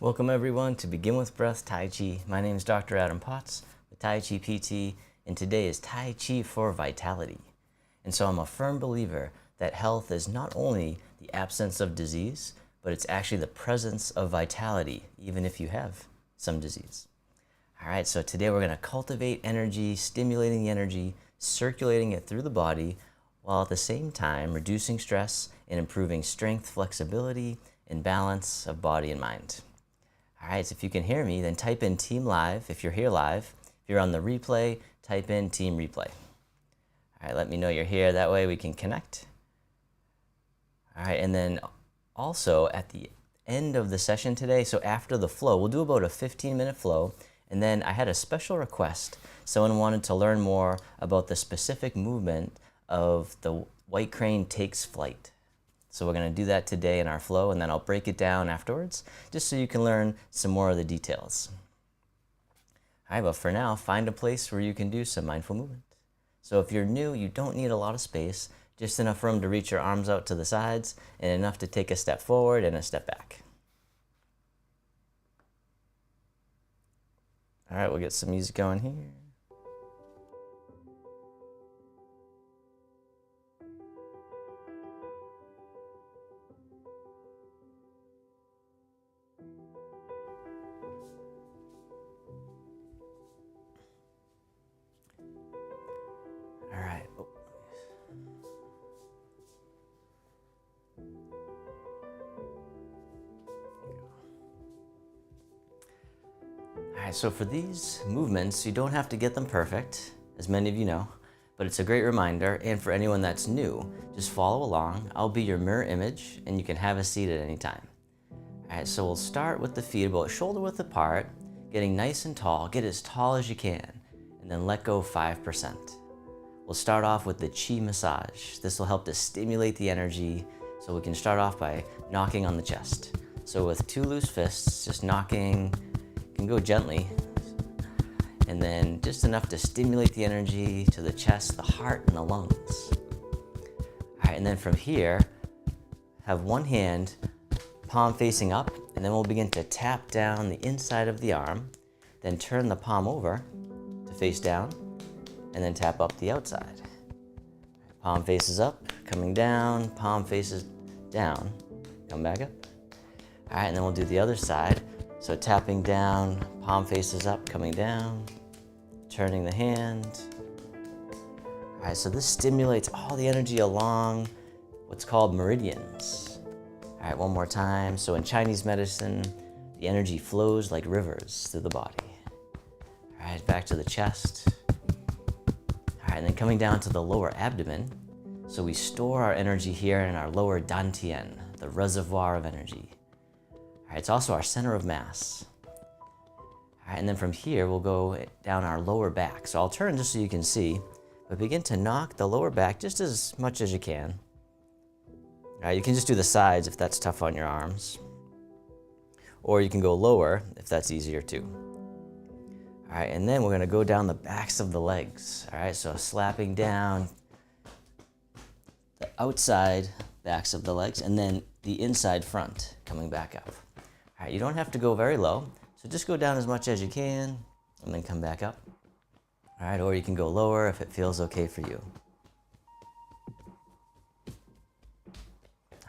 Welcome everyone to Begin With Breath Tai Chi. My name is Dr. Adam Potts with Tai Chi PT, and today is Tai Chi for Vitality. And so I'm a firm believer that health is not only the absence of disease, but it's actually the presence of vitality, even if you have some disease. All right, so today we're going to cultivate energy, stimulating the energy, circulating it through the body, while at the same time reducing stress and improving strength, flexibility, and balance of body and mind. All right, so if you can hear me, then type in Team Live if you're here live. If you're on the replay, type in Team Replay. All right, let me know you're here. That way we can connect. All right, and then also at the end of the session today, so after the flow, we'll do about a 15-minute flow. And then I had a special request. Someone wanted to learn more about the specific movement of the white crane takes flight. So we're going to do that today in our flow, and then I'll break it down afterwards, just so you can learn some more of the details. All right, but for now, find a place where you can do some mindful movement. So if you're new, you don't need a lot of space, just enough room to reach your arms out to the sides, and enough to take a step forward and a step back. All right, we'll get some music going here. All right. All right, so for these movements, you don't have to get them perfect, as many of you know, but it's a great reminder, and for anyone that's new, just follow along. I'll be your mirror image, and you can have a seat at any time. All right, so we'll start with the feet about shoulder width apart, getting nice and tall. Get as tall as you can, and then let go 5%. We'll start off with the Chi massage. This will help to stimulate the energy, so we can start off by knocking on the chest. So with 2 loose fists, just knocking, you can go gently, and then just enough to stimulate the energy to the chest, the heart, and the lungs. All right, and then from here, have one hand, palm facing up, and then we'll begin to tap down the inside of the arm, then turn the palm over to face down, and then tap up the outside. Palm faces up, coming down, palm faces down, come back up. All right, and then we'll do the other side. So tapping down, palm faces up, coming down, turning the hand. All right, so this stimulates all the energy along what's called meridians. All right, one more time. So in Chinese medicine, the energy flows like rivers through the body. All right, back to the chest. All right, and then coming down to the lower abdomen. So we store our energy here in our lower dantian, the reservoir of energy. All right, it's also our center of mass. All right, and then from here, we'll go down our lower back. So I'll turn just so you can see, but begin to knock the lower back just as much as you can. All right, you can just do the sides if that's tough on your arms. Or you can go lower if that's easier too. All right, and then we're gonna go down the backs of the legs. All right, so slapping down the outside backs of the legs, and then the inside front coming back up. All right, you don't have to go very low, so just go down as much as you can, and then come back up. All right, or you can go lower if it feels okay for you.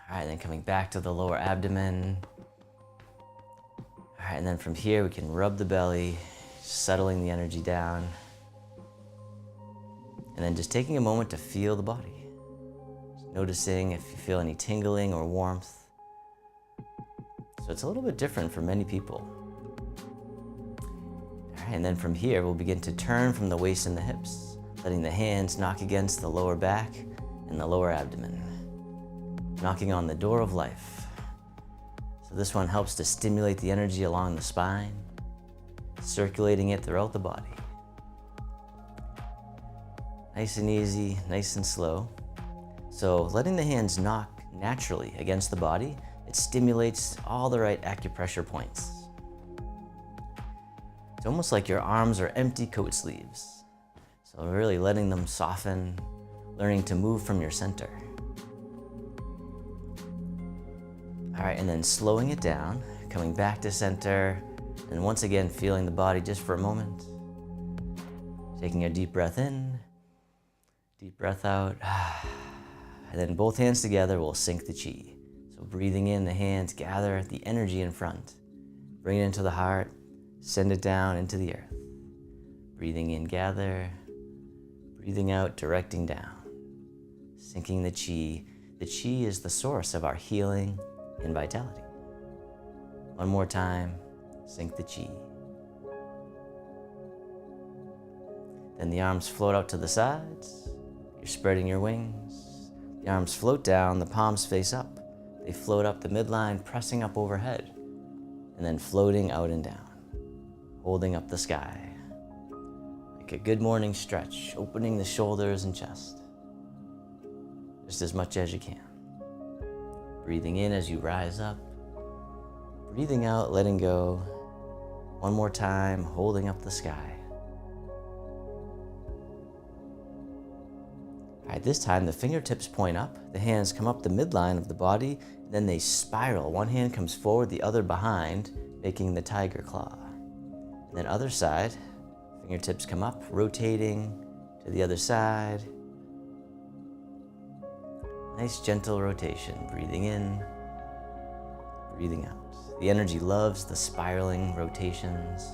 All right, then coming back to the lower abdomen. All right, and then from here, we can rub the belly, settling the energy down. And then just taking a moment to feel the body. Just noticing if you feel any tingling or warmth. So it's a little bit different for many people. All right, and then from here, we'll begin to turn from the waist and the hips, letting the hands knock against the lower back and the lower abdomen, knocking on the door of life. So this one helps to stimulate the energy along the spine, circulating it throughout the body. Nice and easy, nice and slow. So letting the hands knock naturally against the body, it stimulates all the right acupressure points. It's almost like your arms are empty coat sleeves. So really letting them soften, learning to move from your center. All right, and then slowing it down, coming back to center, and once again feeling the body just for a moment. Taking a deep breath in, deep breath out, and then both hands together will sync the chi. So breathing in, the hands gather the energy in front. Bring it into the heart, send it down into the earth. Breathing in, gather. Breathing out, directing down. Syncing the chi. The chi is the source of our healing and vitality. One more time, sync the chi. Then the arms float out to the sides. You're spreading your wings. The arms float down, the palms face up. They float up the midline, pressing up overhead, and then floating out and down, holding up the sky. Like a good morning stretch, opening the shoulders and chest, just as much as you can. Breathing in as you rise up. Breathing out, letting go. One more time, holding up the sky. All right, this time the fingertips point up, the hands come up the midline of the body, and then they spiral. One hand comes forward, the other behind, making the tiger claw. And then other side, fingertips come up, rotating to the other side. Nice gentle rotation, breathing in, breathing out. The energy loves the spiraling rotations,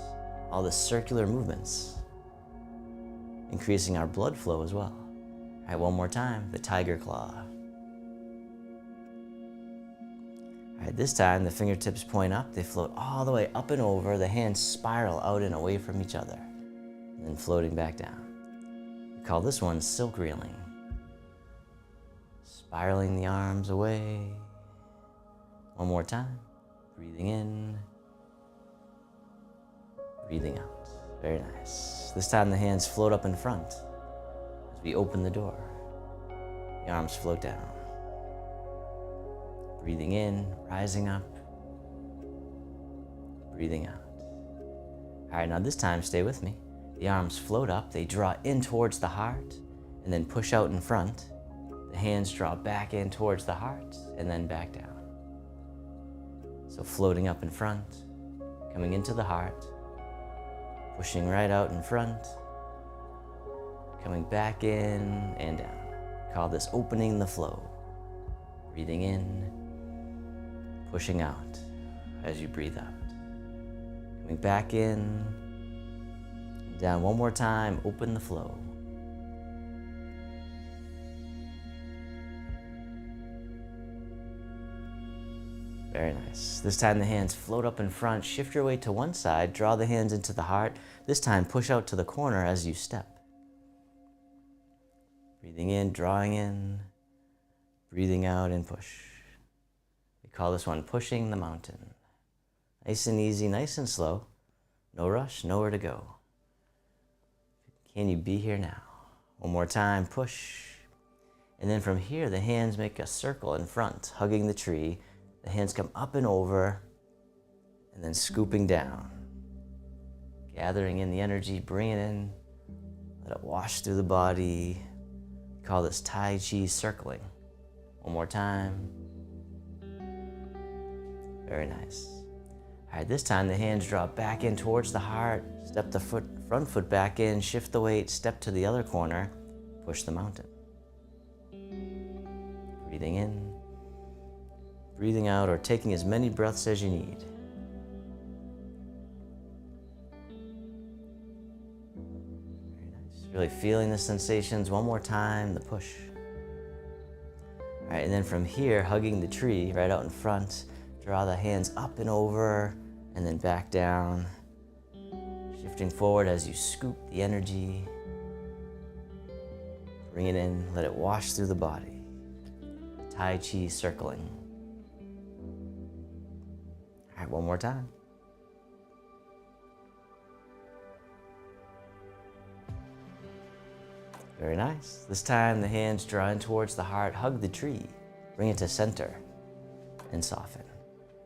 all the circular movements, increasing our blood flow as well. All right, one more time, the tiger claw. All right, this time the fingertips point up, they float all the way up and over, the hands spiral out and away from each other, and then floating back down. We call this one silk reeling. Spiraling the arms away. One more time, breathing in, breathing out. Very nice. This time the hands float up in front as we open the door. The arms float down. Breathing in, rising up, breathing out. All right, now this time, stay with me. The arms float up, they draw in towards the heart, and then push out in front. The hands draw back in towards the heart, and then back down. So floating up in front, coming into the heart, pushing right out in front, coming back in and down. Call this opening the flow. Breathing in, pushing out as you breathe out. Coming back in, down one more time, open the flow. Very nice. This time the hands float up in front, shift your weight to one side, draw the hands into the heart. This time push out to the corner as you step. Breathing in, drawing in, breathing out and push. We call this one pushing the mountain. Nice and easy, nice and slow. No rush, nowhere to go. Can you be here now? One more time, push. And then from here, the hands make a circle in front, hugging the tree. The hands come up and over, and then scooping down. Gathering in the energy, bring it in, let it wash through the body. We call this Tai Chi circling. One more time. Very nice. All right, this time the hands draw back in towards the heart, step the front foot back in, shift the weight, step to the other corner, push the mountain. Breathing in, breathing out, or taking as many breaths as you need. Very nice. Really feeling the sensations. One more time, the push. All right, and then from here, hugging the tree right out in front, draw the hands up and over, and then back down. Shifting forward as you scoop the energy. Bring it in, let it wash through the body. Tai Chi circling. All right, one more time. Very nice. This time the hands draw in towards the heart, hug the tree, bring it to center, and soften.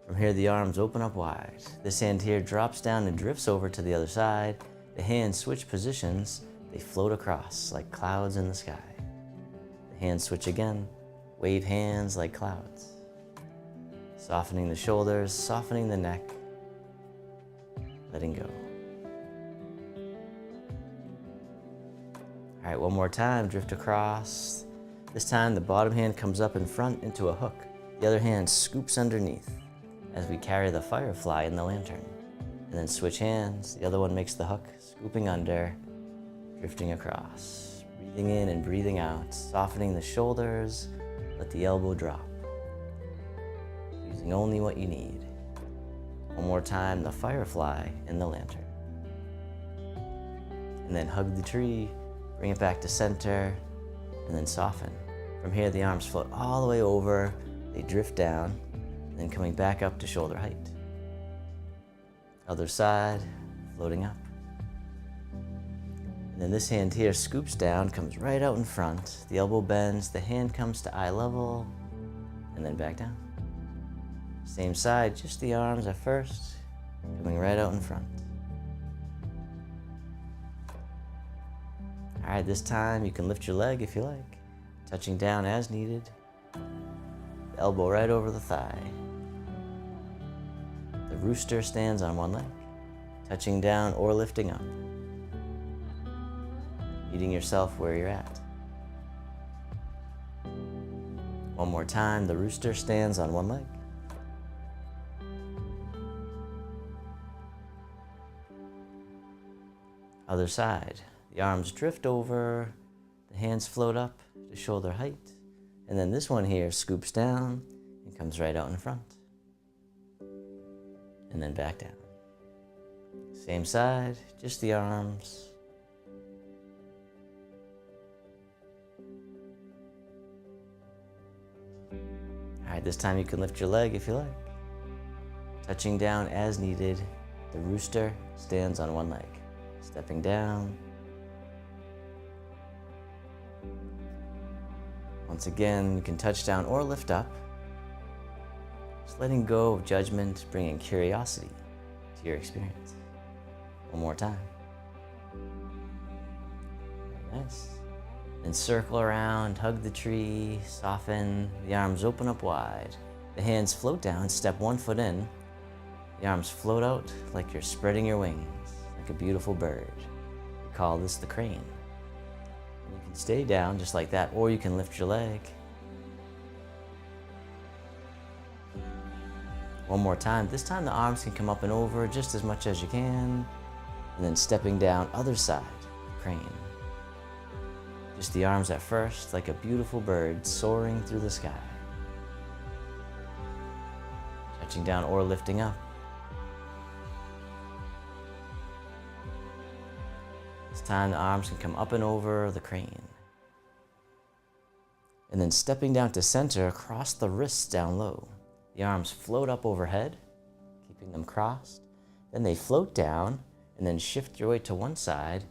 From here, the arms open up wide. This hand here drops down and drifts over to the other side. The hands switch positions. They float across like clouds in the sky. The hands switch again. Wave hands like clouds. Softening the shoulders, softening the neck, letting go. All right, one more time, drift across. This time the bottom hand comes up in front into a hook. The other hand scoops underneath as we carry the firefly in the lantern. And then switch hands, the other one makes the hook, scooping under, drifting across. Breathing in and breathing out, softening the shoulders, let the elbow drop. Using only what you need. One more time, the firefly in the lantern. And then hug the tree, bring it back to center, and then soften. From here, the arms float all the way over, they drift down, and then coming back up to shoulder height. Other side, floating up. And then this hand here scoops down, comes right out in front. The elbow bends, the hand comes to eye level, and then back down. Same side, just the arms at first, coming right out in front. All right, this time you can lift your leg if you like, touching down as needed. The elbow right over the thigh. The rooster stands on one leg, touching down or lifting up. Meeting yourself where you're at. One more time, the rooster stands on one leg. Other side, the arms drift over, the hands float up to shoulder height, and then this one here scoops down and comes right out in front. And then back down. Same side, just the arms. All right, this time you can lift your leg if you like. Touching down as needed, the rooster stands on one leg. Stepping down. Once again, you can touch down or lift up. Just letting go of judgment, bringing curiosity to your experience. One more time. Very nice. Then circle around, hug the tree, soften. The arms open up wide. The hands float down, step one foot in. The arms float out like you're spreading your wings, like a beautiful bird. We call this the crane. And you can stay down just like that, or you can lift your leg. One more time. This time the arms can come up and over just as much as you can. And then stepping down, other side, crane. Just the arms at first, like a beautiful bird soaring through the sky. Touching down or lifting up. This time the arms can come up and over the crane. And then stepping down to center, across the wrists down low. The arms float up overhead, keeping them crossed. Then they float down, and then shift your weight to one side.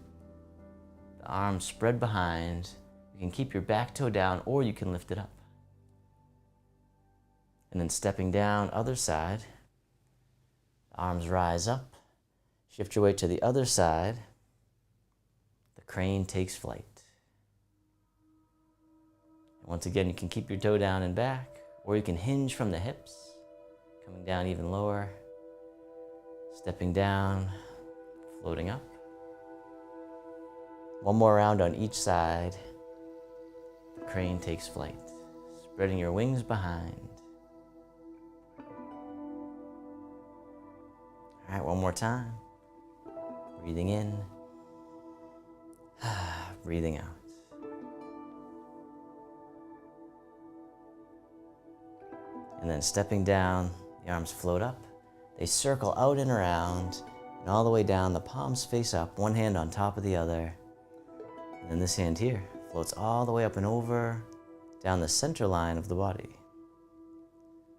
The arms spread behind. You can keep your back toe down, or you can lift it up. And then stepping down, other side. The arms rise up. Shift your weight to the other side. The crane takes flight. And once again, you can keep your toe down and back, or you can hinge from the hips, coming down even lower, stepping down, floating up. One more round on each side. The crane takes flight, spreading your wings behind. All right, one more time. Breathing in, breathing out. And then stepping down, the arms float up. They circle out and around, and all the way down, the palms face up, one hand on top of the other. And then this hand here floats all the way up and over, down the center line of the body.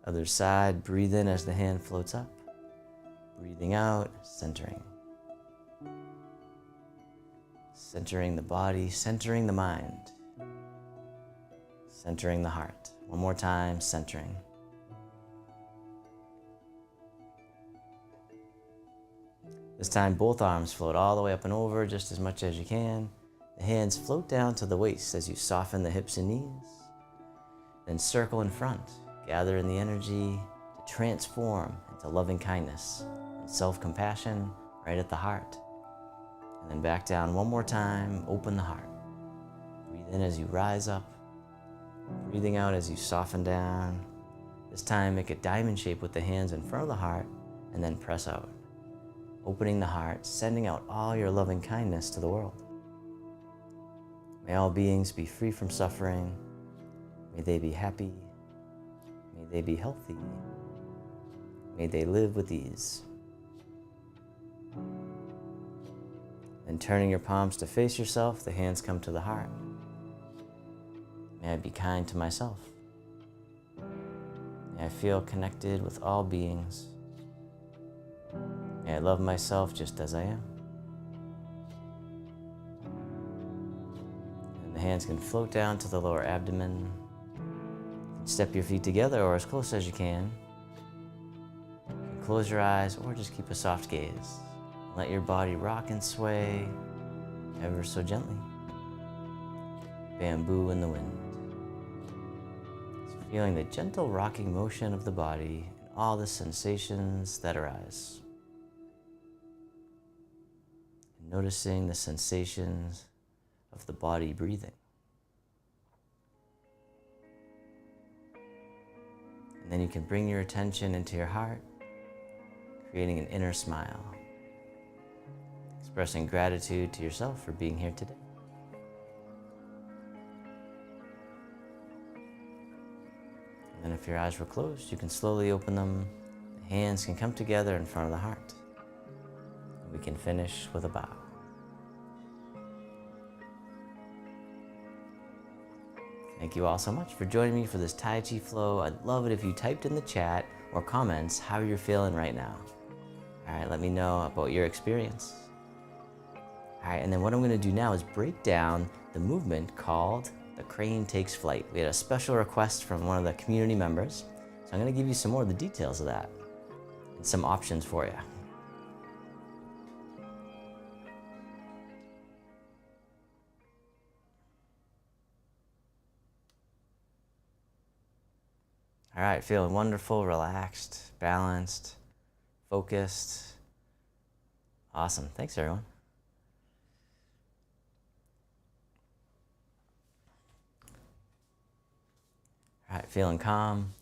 Other side, breathe in as the hand floats up. Breathing out, centering. Centering the body, centering the mind. Centering the heart. One more time, centering. This time, both arms float all the way up and over just as much as you can. The hands float down to the waist as you soften the hips and knees. Then circle in front, gather in the energy to transform into loving kindness and self-compassion right at the heart. And then back down one more time, open the heart. Breathe in as you rise up, breathing out as you soften down. This time make a diamond shape with the hands in front of the heart and then press out. Opening the heart, sending out all your loving kindness to the world. May all beings be free from suffering. May they be happy. May they be healthy. May they live with ease. Then turning your palms to face yourself, the hands come to the heart. May I be kind to myself. May I feel connected with all beings. May I love myself just as I am. And the hands can float down to the lower abdomen. Step your feet together or as close as you can. You can close your eyes or just keep a soft gaze. Let your body rock and sway ever so gently. Bamboo in the wind. Just feeling the gentle rocking motion of the body and all the sensations that arise. And noticing the sensations of the body breathing. And then you can bring your attention into your heart, creating an inner smile. Expressing gratitude to yourself for being here today. And then if your eyes were closed, you can slowly open them. The hands can come together in front of the heart. And we can finish with a bow. Thank you all so much for joining me for this Tai Chi Flow. I'd love it if you typed in the chat or comments how you're feeling right now. All right, let me know about your experience. All right, and then what I'm gonna do now is break down the movement called the crane takes flight. We had a special request from one of the community members, so I'm gonna give you some more of the details of that and some options for you. All right, feeling wonderful, relaxed, balanced, focused. Awesome, thanks everyone. All right, feeling calm.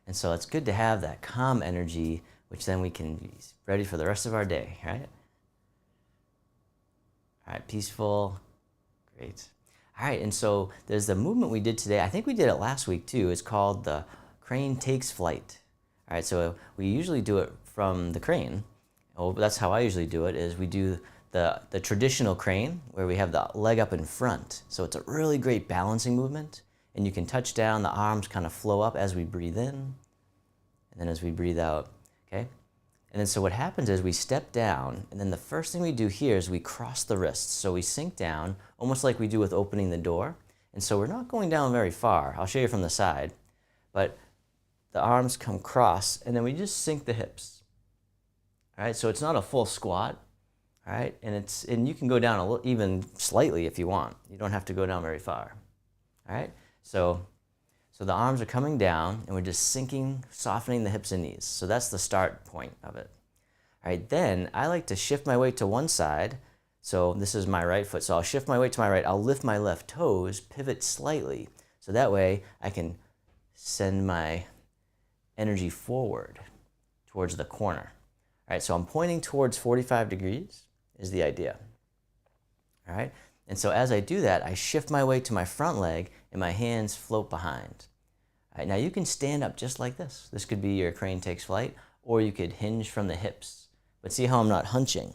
And so it's good to have that calm energy, which then we can be ready for the rest of our day, right? All right, peaceful, great. All right, and so there's the movement we did today. I think we did it last week too. It's called the crane takes flight. All right, so we usually do it from the crane. Oh, that's how I usually do it, is we do the traditional crane where we have the leg up in front. So it's a really great balancing movement. And you can touch down, the arms kind of flow up as we breathe in, and then as we breathe out, okay? And then so what happens is we step down, and then the first thing we do here is we cross the wrists. So we sink down, almost like we do with opening the door. And so we're not going down very far. I'll show you from the side. But the arms come cross, and then we just sink the hips. All right, so it's not a full squat, all right? And you can go down a little, even slightly if you want. You don't have to go down very far, all right? So the arms are coming down and we're just sinking, softening the hips and knees. So that's the start point of it. All right, then I like to shift my weight to one side. So this is my right foot. So I'll shift my weight to my right. I'll lift my left toes, pivot slightly. So that way I can send my energy forward towards the corner. All right, so I'm pointing towards 45 degrees is the idea. All right. And so as I do that, I shift my weight to my front leg and my hands float behind. All right, now you can stand up just like this. This could be your crane takes flight, or you could hinge from the hips. But see how I'm not hunching?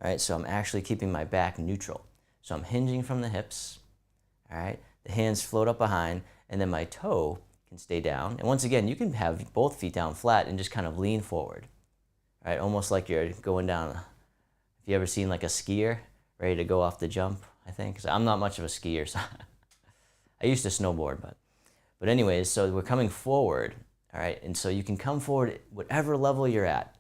All right, so I'm actually keeping my back neutral. So I'm hinging from the hips, all right? The hands float up behind, and then my toe can stay down. And once again, you can have both feet down flat and just kind of lean forward, all right? Almost like you're going down. Have you ever seen like a skier ready to go off the jump, I think? So I'm not much of a skier, so I used to snowboard, but anyways, so we're coming forward, all right? And so you can come forward whatever level you're at,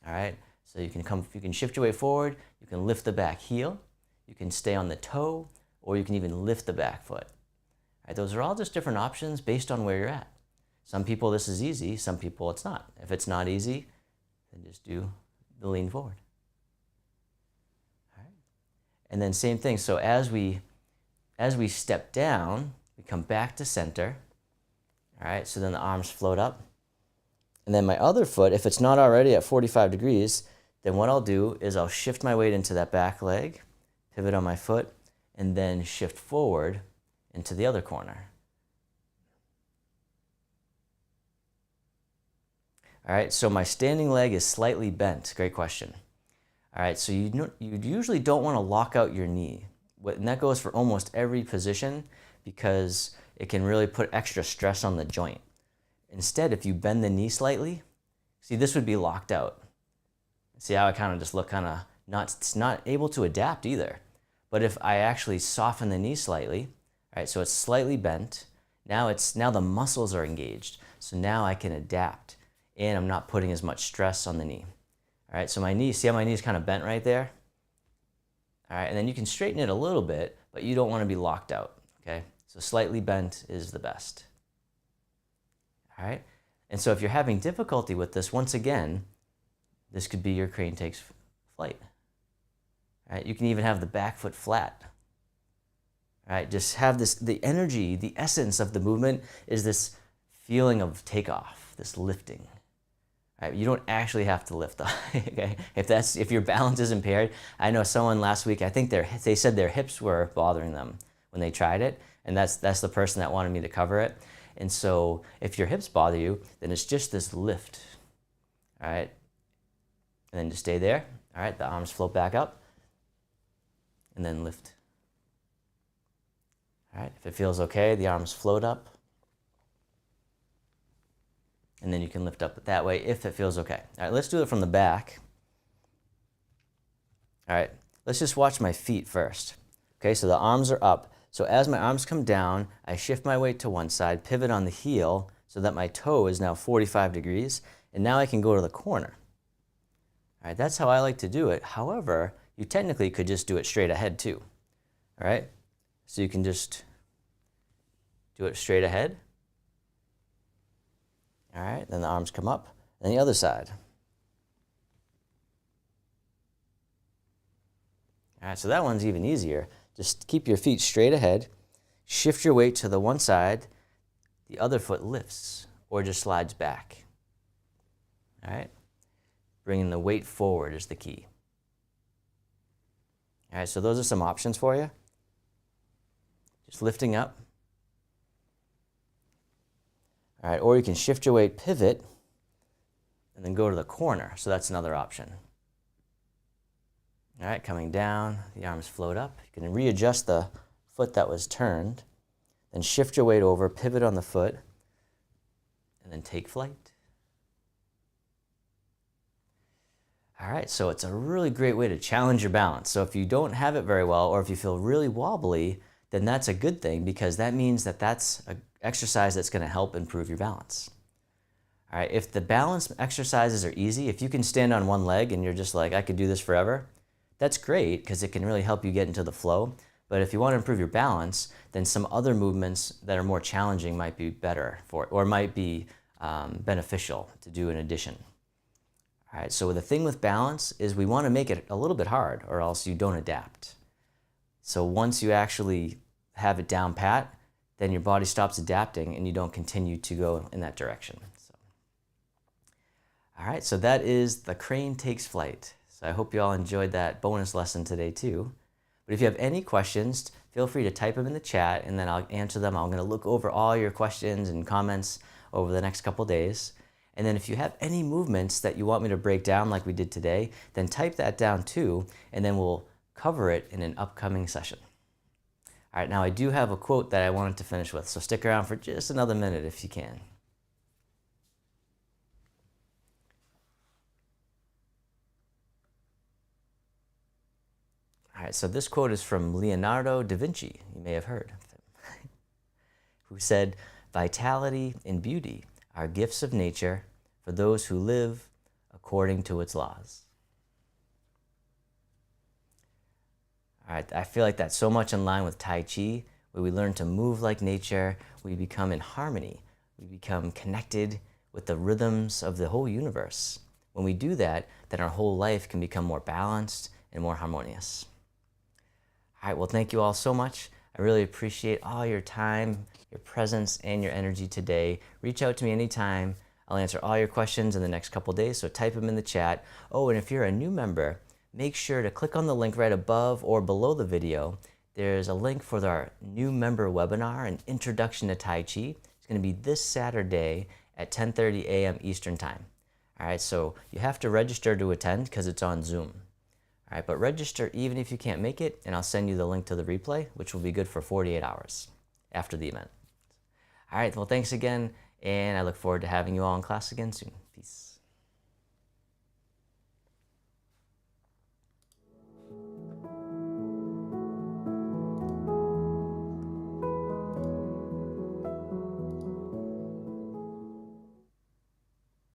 all right? So you can shift your weight forward, you can lift the back heel, you can stay on the toe, or you can even lift the back foot. All right, those are all just different options based on where you're at. Some people this is easy, some people it's not. If it's not easy, then just do the lean forward. All right. And then same thing, so as we step down, we come back to center. All right, so then the arms float up. And then my other foot, if it's not already at 45 degrees, then what I'll do is I'll shift my weight into that back leg, pivot on my foot, and then shift forward into the other corner. All right, so my standing leg is slightly bent. Great question. All right, so you usually don't want to lock out your knee. And that goes for almost every position because it can really put extra stress on the joint. Instead, if you bend the knee slightly, see, this would be locked out. See how I kind of just look kind of not able to adapt either. But if I actually soften the knee slightly, all right, so it's slightly bent, now the muscles are engaged. So now I can adapt and I'm not putting as much stress on the knee. All right, so my knee, see how my knee is kind of bent right there? All right, and then you can straighten it a little bit, but you don't want to be locked out, okay? So slightly bent is the best. All right, and so if you're having difficulty with this, once again, this could be your crane takes flight. All right, you can even have the back foot flat. All right, just have this, the energy, the essence of the movement is this feeling of takeoff, this lifting. All right, you don't actually have to lift, okay? If your balance is impaired, I know someone last week, I think they said their hips were bothering them when they tried it, and that's the person that wanted me to cover it. And so if your hips bother you, then it's just this lift, all right? And then just stay there, all right? The arms float back up, and then lift. All right, if it feels okay, the arms float up, and then you can lift up that way if it feels okay. All right, let's do it from the back. All right, let's just watch my feet first. Okay, so the arms are up. So as my arms come down, I shift my weight to one side, pivot on the heel so that my toe is now 45 degrees, and now I can go to the corner. All right, that's how I like to do it. However, you technically could just do it straight ahead too. All right, so you can just do it straight ahead. All right, then the arms come up, and the other side. All right, so that one's even easier. Just keep your feet straight ahead, shift your weight to the one side, the other foot lifts or just slides back. All right, bringing the weight forward is the key. All right, so those are some options for you. Just lifting up. All right, or you can shift your weight, pivot, and then go to the corner. So that's another option. All right, coming down, the arms float up. You can readjust the foot that was turned, then shift your weight over, pivot on the foot, and then take flight. All right, so it's a really great way to challenge your balance. So if you don't have it very well, or if you feel really wobbly, then that's a good thing because that means that that's an exercise that's going to help improve your balance. All right, if the balance exercises are easy, if you can stand on one leg and you're just like, I could do this forever, that's great because it can really help you get into the flow. But if you want to improve your balance, then some other movements that are more challenging might be better for it, or might be beneficial to do in addition. All right, so the thing with balance is we want to make it a little bit hard or else you don't adapt. So once you actually have it down pat, then your body stops adapting and you don't continue to go in that direction. So, all right, so that is the crane takes flight. So I hope you all enjoyed that bonus lesson today too. But if you have any questions, feel free to type them in the chat and then I'll answer them. I'm going to look over all your questions and comments over the next couple days. And then if you have any movements that you want me to break down like we did today, then type that down too, and then we'll cover it in an upcoming session. All right, now I do have a quote that I wanted to finish with, so stick around for just another minute if you can. All right, so this quote is from Leonardo da Vinci, you may have heard of him, who said, "Vitality and beauty are gifts of nature for those who live according to its laws." All right, I feel like that's so much in line with Tai Chi, where we learn to move like nature, we become in harmony we become connected with the rhythms of the whole universe. When we do that, then our whole life can become more balanced and more harmonious. All right, well, thank you all so much. I really appreciate all your time, your presence, and your energy today. Reach out to me anytime. I'll answer all your questions in the next couple days, so type them in the chat. Oh, and if you're a new member, make sure to click on the link right above or below the video. There's a link for our new member webinar, an introduction to Tai Chi. It's going to be this Saturday at 10:30 a.m. Eastern Time. All right, so you have to register to attend because it's on Zoom. All right, but register even if you can't make it, and I'll send you the link to the replay, which will be good for 48 hours after the event. All right, well, thanks again, and I look forward to having you all in class again soon.